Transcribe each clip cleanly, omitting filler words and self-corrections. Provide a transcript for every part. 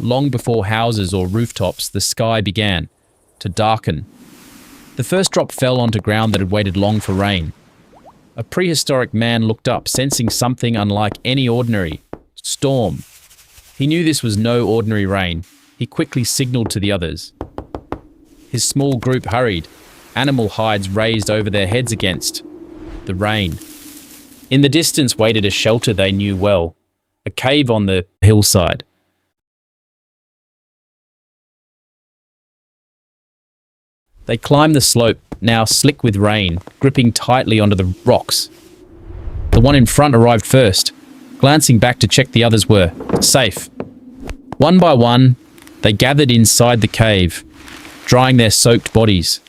long before houses or rooftops, the sky began to darken. The first drop fell onto ground that had waited long for rain. A prehistoric man looked up, sensing something unlike any ordinary storm. He knew this was no ordinary rain. He quickly signaled to the others. His small group hurried, animal hides raised over their heads against the rain. In the distance waited a shelter they knew well, a cave on the hillside. They climbed the slope, now slick with rain, gripping tightly onto the rocks. The one in front arrived first, glancing back to check the others were safe. One by one, they gathered inside the cave, drying their soaked bodies.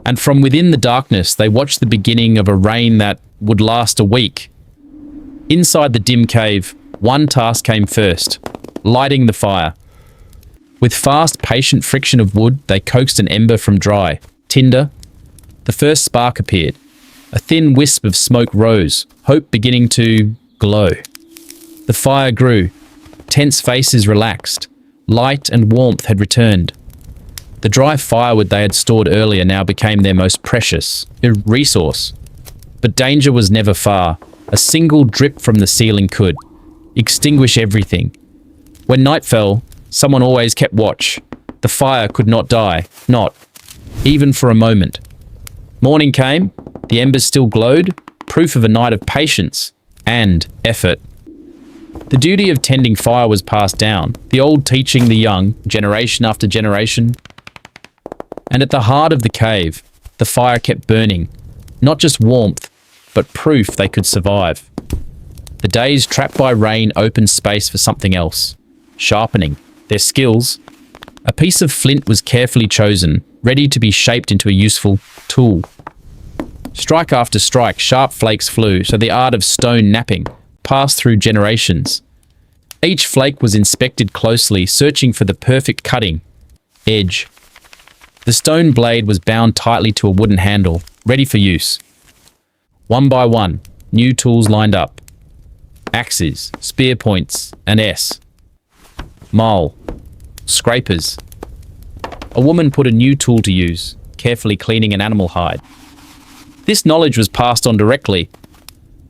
And from within the darkness, they watched the beginning of a rain that would last a week. Inside the dim cave, one task came first, lighting the fire. With fast, patient friction of wood, they coaxed an ember from dry tinder. The first spark appeared. A thin wisp of smoke rose, hope beginning to glow. The fire grew. Tense faces relaxed. Light and warmth had returned. The dry firewood they had stored earlier now became their most precious resource. But danger was never far. A single drip from the ceiling could extinguish everything. When night fell, someone always kept watch. The fire could not die, not even for a moment. Morning came, the embers still glowed, proof of a night of patience and effort. The duty of tending fire was passed down, the old teaching the young, generation after generation. And at the heart of the cave, the fire kept burning, not just warmth, but proof they could survive. The days trapped by rain opened space for something else, sharpening their skills. A piece of flint was carefully chosen, ready to be shaped into a useful tool. Strike after strike, sharp flakes flew, so the art of stone knapping passed through generations. Each flake was inspected closely, searching for the perfect cutting edge. The stone blade was bound tightly to a wooden handle, ready for use. One by one, new tools lined up. Axes, spear points, and maul, scrapers. A woman put a new tool to use, carefully cleaning an animal hide. This knowledge was passed on directly.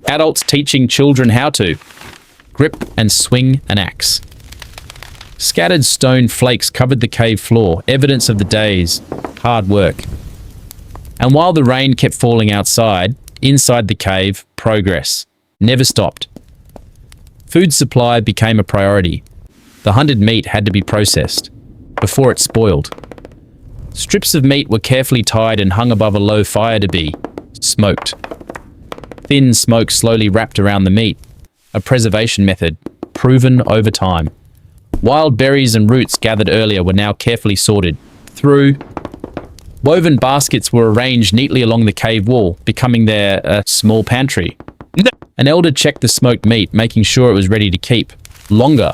Adults teaching children how to grip and swing an axe. Scattered stone flakes covered the cave floor, evidence of the day's hard work. And while the rain kept falling outside, inside the cave, progress never stopped. Food supply became a priority. The hunted meat had to be processed before it spoiled. Strips of meat were carefully tied and hung above a low fire to be smoked. Thin smoke slowly wrapped around the meat, a preservation method proven over time. Wild berries and roots gathered earlier were now carefully sorted through. Woven baskets were arranged neatly along the cave wall, becoming their small pantry. An elder checked the smoked meat, making sure it was ready to keep longer.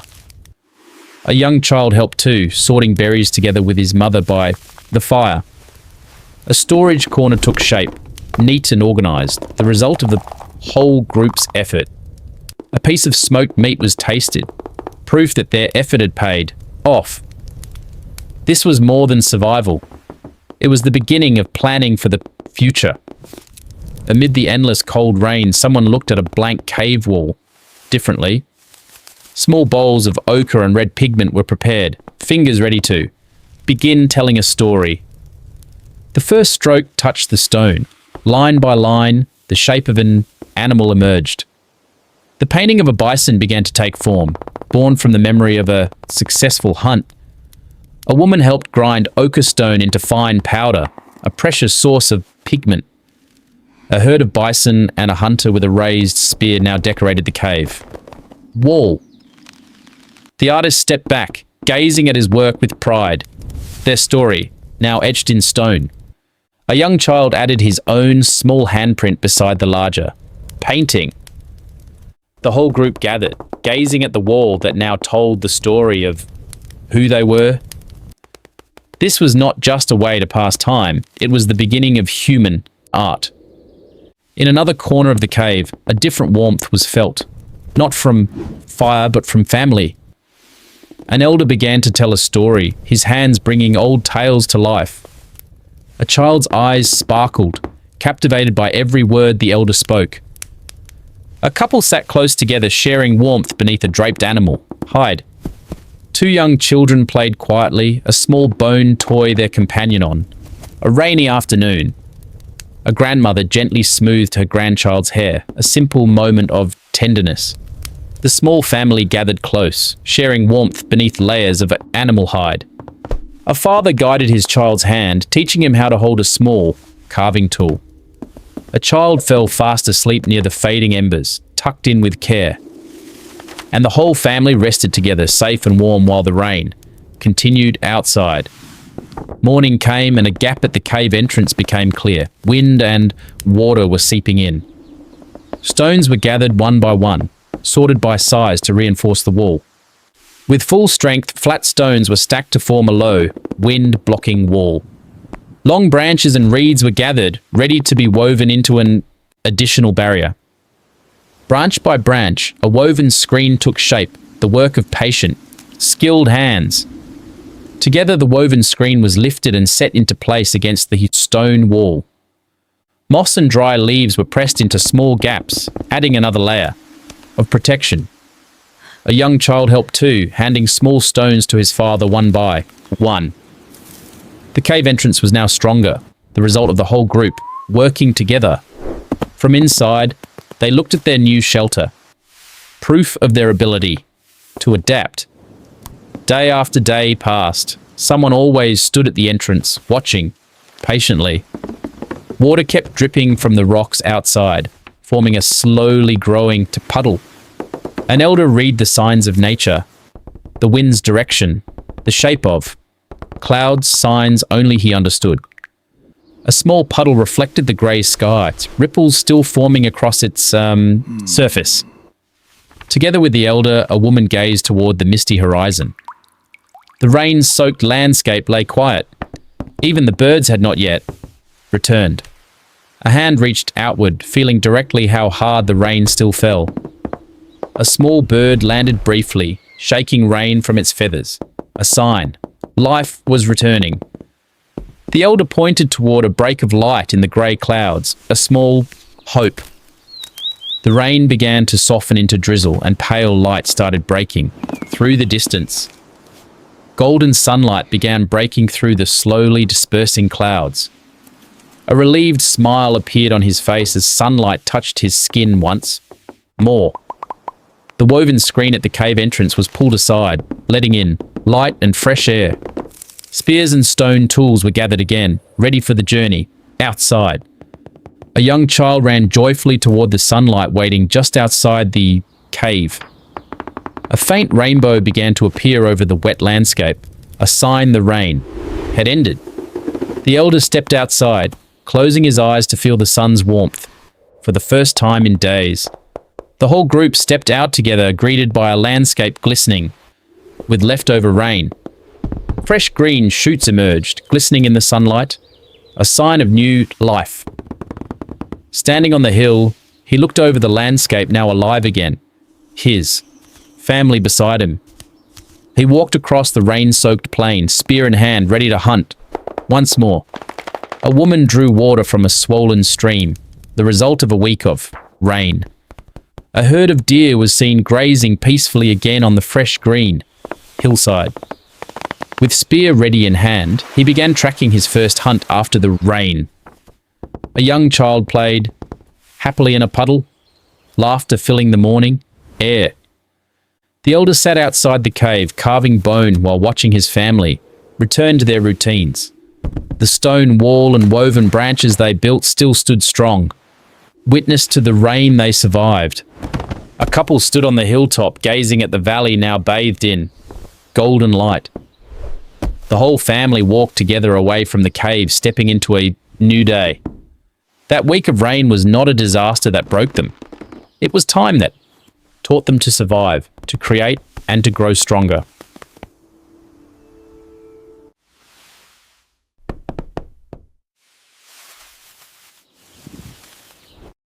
A young child helped too, sorting berries together with his mother by the fire. A storage corner took shape, neat and organized, the result of the whole group's effort. A piece of smoked meat was tasted, proof that their effort had paid off. This was more than survival. It was the beginning of planning for the future. Amid the endless cold rain, someone looked at a blank cave wall differently. Small bowls of ochre and red pigment were prepared, fingers ready to begin telling a story. The first stroke touched the stone. Line by line, the shape of an animal emerged. The painting of a bison began to take form, born from the memory of a successful hunt. A woman helped grind ochre stone into fine powder, a precious source of pigment. A herd of bison and a hunter with a raised spear now decorated the cave wall. The artist stepped back, gazing at his work with pride. Their story, now etched in stone. A young child added his own small handprint beside the larger painting. The whole group gathered, gazing at the wall that now told the story of who they were. This was not just a way to pass time, it was the beginning of human art. In another corner of the cave, a different warmth was felt, not from fire but from family. An elder began to tell a story, his hands bringing old tales to life. A child's eyes sparkled, captivated by every word the elder spoke. A couple sat close together, sharing warmth beneath a draped animal hide. Two young children played quietly, a small bone toy their companion on. A rainy afternoon. A grandmother gently smoothed her grandchild's hair, a simple moment of tenderness. The small family gathered close, sharing warmth beneath layers of animal hide. A father guided his child's hand, teaching him how to hold a small carving tool. A child fell fast asleep near the fading embers, tucked in with care. And the whole family rested together, safe and warm, while the rain continued outside. Morning came and a gap at the cave entrance became clear. Wind and water were seeping in. Stones were gathered one by one, sorted by size to reinforce the wall. With full strength, flat stones were stacked to form a low, wind-blocking wall. Long branches and reeds were gathered, ready to be woven into an additional barrier. Branch by branch, a woven screen took shape, the work of patient, skilled hands. Together, the woven screen was lifted and set into place against the stone wall. Moss and dry leaves were pressed into small gaps, adding another layer of protection. A young child helped too, handing small stones to his father one by one. The cave entrance was now stronger, the result of the whole group working together. From inside, they looked at their new shelter, proof of their ability to adapt. Day after day passed. Someone always stood at the entrance, watching patiently. Water kept dripping from the rocks outside, forming a slowly growing puddle. An elder read the signs of nature, the wind's direction, the shape of clouds, signs only he understood. A small puddle reflected the grey sky, its ripples still forming across its surface. Together with the elder, a woman gazed toward the misty horizon. The rain-soaked landscape lay quiet. Even the birds had not yet returned. A hand reached outward, feeling directly how hard the rain still fell. A small bird landed briefly, shaking rain from its feathers. A sign. Life was returning. The elder pointed toward a break of light in the grey clouds, a small hope. The rain began to soften into drizzle, and pale light started breaking through the distance. Golden sunlight began breaking through the slowly dispersing clouds. A relieved smile appeared on his face as sunlight touched his skin once more. The woven screen at the cave entrance was pulled aside, letting in light and fresh air. Spears and stone tools were gathered again, ready for the journey outside. A young child ran joyfully toward the sunlight waiting just outside the cave. A faint rainbow began to appear over the wet landscape, a sign the rain had ended. The elder stepped outside, closing his eyes to feel the sun's warmth for the first time in days. The whole group stepped out together, greeted by a landscape glistening with leftover rain. Fresh green shoots emerged, glistening in the sunlight, a sign of new life. Standing on the hill, he looked over the landscape now alive again, his family beside him. He walked across the rain-soaked plain, spear in hand, ready to hunt. Once more, a woman drew water from a swollen stream, the result of a week of rain. A herd of deer was seen grazing peacefully again on the fresh green hillside. With spear ready in hand, he began tracking his first hunt after the rain. A young child played happily in a puddle, laughter filling the morning air. The elder sat outside the cave, carving bone while watching his family return to their routines. The stone wall and woven branches they built still stood strong. Witness to the rain they survived. A couple stood on the hilltop, gazing at the valley now bathed in golden light. The whole family walked together away from the cave, stepping into a new day. That week of rain was not a disaster that broke them. It was time that taught them to survive, to create, and to grow stronger.